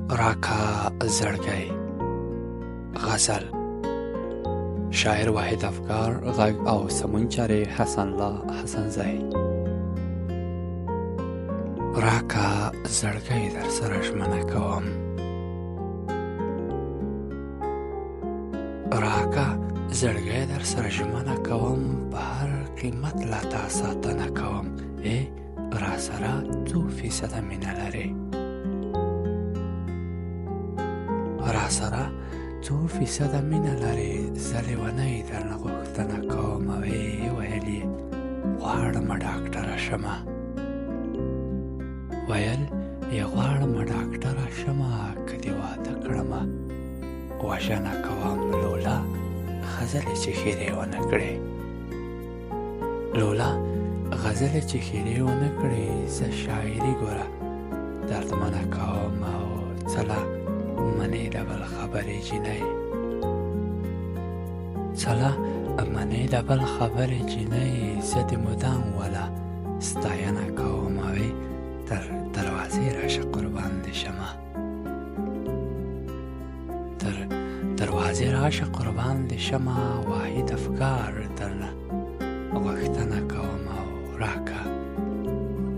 راکا زړګی غزل شاعر واحد افکار غږ او سمون چارې حسن الله حسنزی راکا زړګی در سره ژمنه کوم راکا زړګی در سره ژمنه کوم په هر قیمت لا تا ساتنه کوم را سره 2% مینه لرې را سره 2% مینه لرې زه لیونۍ درنه غوښتنه کوم او ویل یې غواړم ډاکټره شمه ویل یې غواړم ډاکټره شمه که دې واده کړمه وژنه کوم لولا غزلې چې ښېرې ونه کړې لولا غزلې چې ښېرې ونه کړې زه شاعري ګوره دردمنه کوم او څله منې د بل خبرې جینۍ څله منې د بل خبرې جینۍ زه د مدام وله ستاینه کوم او تر دروازې راشه قربان دې شمه تر دروازې راشه قربان دې شمه واحد افکار درنه غوښتنه کوم او راکه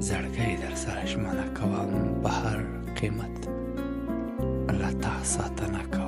زړګی در سره ژمنه کوم په هر قیمت له تا ساتنه کوم